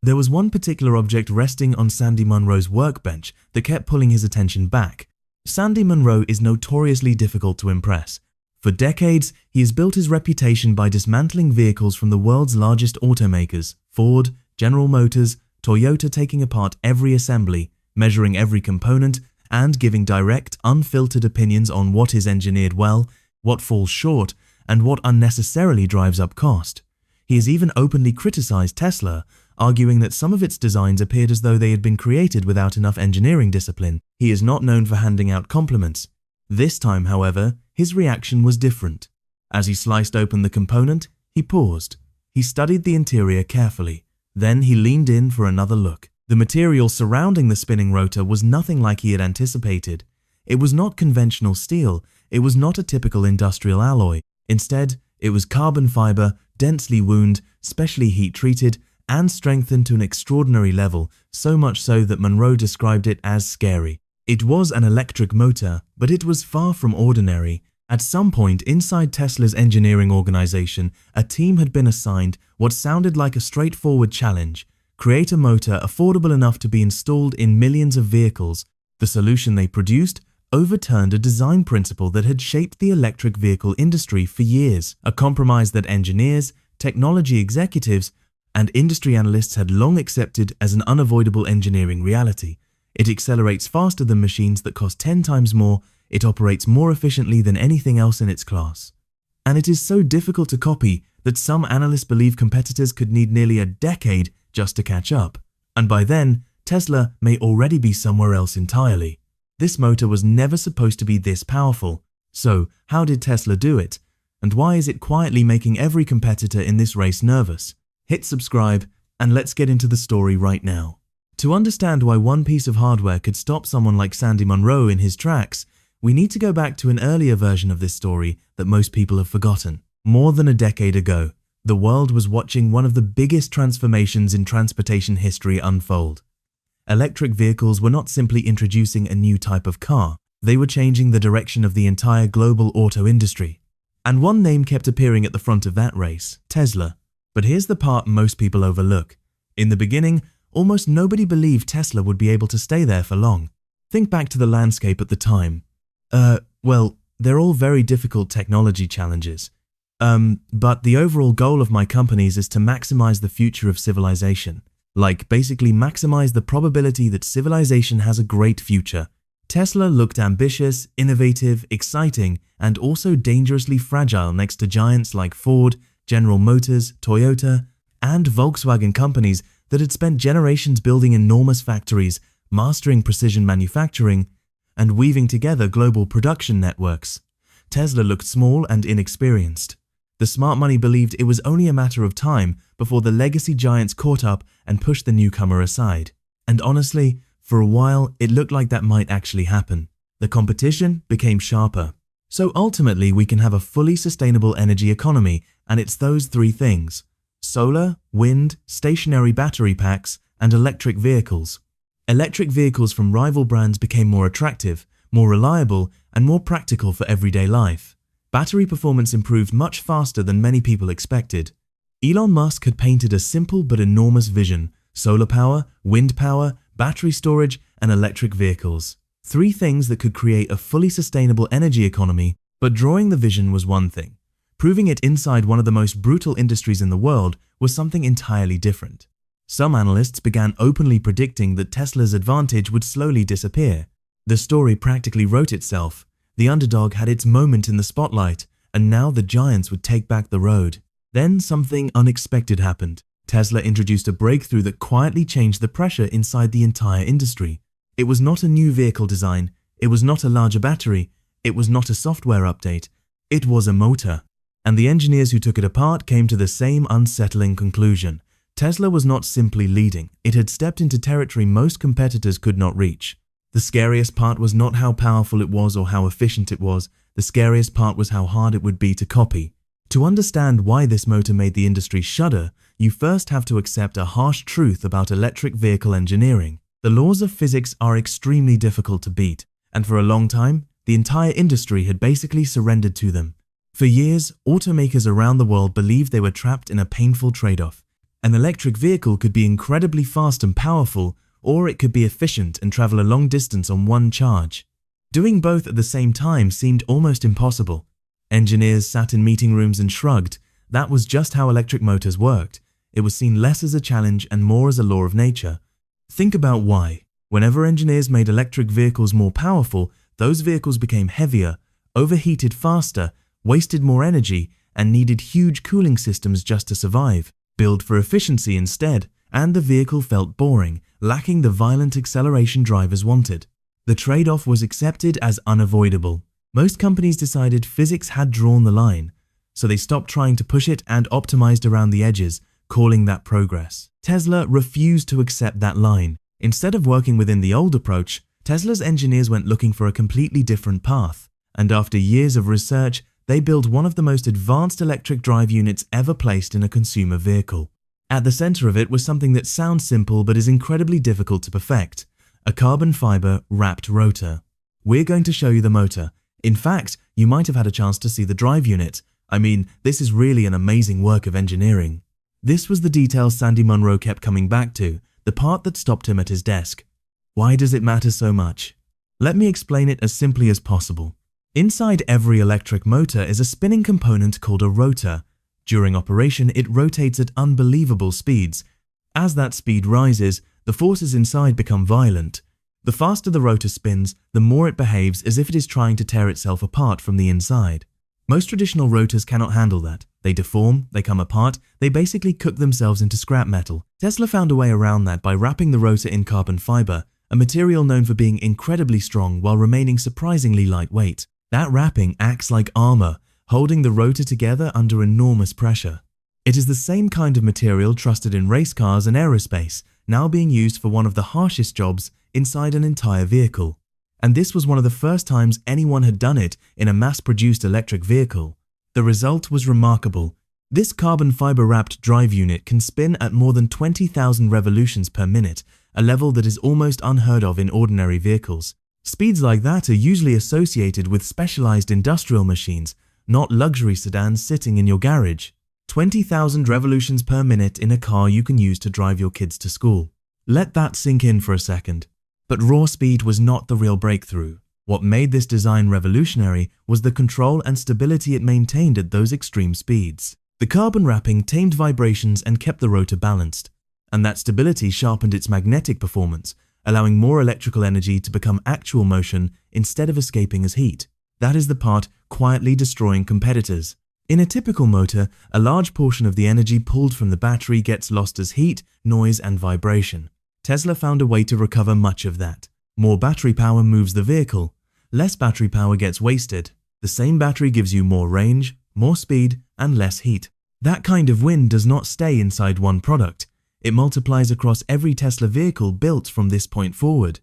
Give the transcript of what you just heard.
There was one particular object resting on Sandy Munro's workbench that kept pulling his attention back. Sandy Munro is notoriously difficult to impress. For decades, he has built his reputation by dismantling vehicles from the world's largest automakers, Ford, General Motors, Toyota, taking apart every assembly, measuring every component, and giving direct, unfiltered opinions on what is engineered well, what falls short, and what unnecessarily drives up cost. He has even openly criticized Tesla, arguing that some of its designs appeared as though they had been created without enough engineering discipline. He is not known for handing out compliments. This time, however, his reaction was different. As he sliced open the component, he paused. He studied the interior carefully. Then he leaned in for another look. The material surrounding the spinning rotor was nothing like he had anticipated. It was not conventional steel. It was not a typical industrial alloy. Instead, it was carbon fiber, densely wound, specially heat-treated, and strengthened to an extraordinary level, so much so that Munro described it as scary. It was an electric motor, but it was far from ordinary. At some point inside Tesla's engineering organization, a team had been assigned what sounded like a straightforward challenge: create a motor affordable enough to be installed in millions of vehicles. The solution they produced overturned a design principle that had shaped the electric vehicle industry for years, a compromise that engineers, technology executives, and industry analysts had long accepted as an unavoidable engineering reality. It accelerates faster than machines that cost 10 times more, it operates more efficiently than anything else in its class. And it is so difficult to copy that some analysts believe competitors could need nearly a decade just to catch up. And by then, Tesla may already be somewhere else entirely. This motor was never supposed to be this powerful. So, how did Tesla do it? And why is it quietly making every competitor in this race nervous? Hit subscribe, and let's get into the story right now. To understand why one piece of hardware could stop someone like Sandy Munro in his tracks, we need to go back to an earlier version of this story that most people have forgotten. More than a decade ago, the world was watching one of the biggest transformations in transportation history unfold. Electric vehicles were not simply introducing a new type of car, they were changing the direction of the entire global auto industry. And one name kept appearing at the front of that race: Tesla. But here's the part most people overlook. In the beginning, almost nobody believed Tesla would be able to stay there for long. Think back to the landscape at the time. Well, they're all very difficult technology challenges. But the overall goal of my companies is to maximize the future of civilization. Like, basically maximize the probability that civilization has a great future. Tesla looked ambitious, innovative, exciting, and also dangerously fragile next to giants like Ford, General Motors, Toyota, and Volkswagen, companies that had spent generations building enormous factories, mastering precision manufacturing, and weaving together global production networks. Tesla looked small and inexperienced. The smart money believed it was only a matter of time before the legacy giants caught up and pushed the newcomer aside. And honestly, for a while, it looked like that might actually happen. The competition became sharper. So ultimately, we can have a fully sustainable energy economy, and it's those three things: solar, wind, stationary battery packs, and electric vehicles. Electric vehicles from rival brands became more attractive, more reliable, and more practical for everyday life. Battery performance improved much faster than many people expected. Elon Musk had painted a simple but enormous vision: solar power, wind power, battery storage, and electric vehicles. Three things that could create a fully sustainable energy economy. But drawing the vision was one thing. Proving it inside one of the most brutal industries in the world was something entirely different. Some analysts began openly predicting that Tesla's advantage would slowly disappear. The story practically wrote itself. The underdog had its moment in the spotlight, and now the giants would take back the road. Then something unexpected happened. Tesla introduced a breakthrough that quietly changed the pressure inside the entire industry. It was not a new vehicle design, it was not a larger battery, it was not a software update, it was a motor. And the engineers who took it apart came to the same unsettling conclusion. Tesla was not simply leading, it had stepped into territory most competitors could not reach. The scariest part was not how powerful it was or how efficient it was, the scariest part was how hard it would be to copy. To understand why this motor made the industry shudder, you first have to accept a harsh truth about electric vehicle engineering. The laws of physics are extremely difficult to beat, and for a long time, the entire industry had basically surrendered to them. For years, automakers around the world believed they were trapped in a painful trade-off. An electric vehicle could be incredibly fast and powerful, or it could be efficient and travel a long distance on one charge. Doing both at the same time seemed almost impossible. Engineers sat in meeting rooms and shrugged. That was just how electric motors worked. It was seen less as a challenge and more as a law of nature. Think about why. Whenever engineers made electric vehicles more powerful, those vehicles became heavier, overheated faster, wasted more energy, and needed huge cooling systems just to survive. Build for efficiency instead, and the vehicle felt boring, lacking the violent acceleration drivers wanted. The trade-off was accepted as unavoidable. Most companies decided physics had drawn the line, so they stopped trying to push it and optimized around the edges, calling that progress. Tesla refused to accept that line. Instead of working within the old approach, Tesla's engineers went looking for a completely different path, and after years of research, they built one of the most advanced electric drive units ever placed in a consumer vehicle. At the center of it was something that sounds simple but is incredibly difficult to perfect: a carbon fiber wrapped rotor. We're going to show you the motor. In fact, you might have had a chance to see the drive unit. I mean, this is really an amazing work of engineering. This was the detail Sandy Munro kept coming back to, the part that stopped him at his desk. Why does it matter so much? Let me explain it as simply as possible. Inside every electric motor is a spinning component called a rotor. During operation, it rotates at unbelievable speeds. As that speed rises, the forces inside become violent. The faster the rotor spins, the more it behaves as if it is trying to tear itself apart from the inside. Most traditional rotors cannot handle that. They deform, they come apart, they basically cook themselves into scrap metal. Tesla found a way around that by wrapping the rotor in carbon fiber, a material known for being incredibly strong while remaining surprisingly lightweight. That wrapping acts like armor, holding the rotor together under enormous pressure. It is the same kind of material trusted in race cars and aerospace, now being used for one of the harshest jobs inside an entire vehicle. And this was one of the first times anyone had done it in a mass-produced electric vehicle. The result was remarkable. This carbon fiber-wrapped drive unit can spin at more than 20,000 revolutions per minute, a level that is almost unheard of in ordinary vehicles. Speeds like that are usually associated with specialized industrial machines, not luxury sedans sitting in your garage. 20,000 revolutions per minute in a car you can use to drive your kids to school. Let that sink in for a second. But raw speed was not the real breakthrough. What made this design revolutionary was the control and stability it maintained at those extreme speeds. The carbon wrapping tamed vibrations and kept the rotor balanced, and that stability sharpened its magnetic performance, allowing more electrical energy to become actual motion instead of escaping as heat. That is the part quietly destroying competitors. In a typical motor, a large portion of the energy pulled from the battery gets lost as heat, noise, and vibration. Tesla found a way to recover much of that. More battery power moves the vehicle. Less battery power gets wasted. The same battery gives you more range, more speed, and less heat. That kind of win does not stay inside one product. It multiplies across every Tesla vehicle built from this point forward.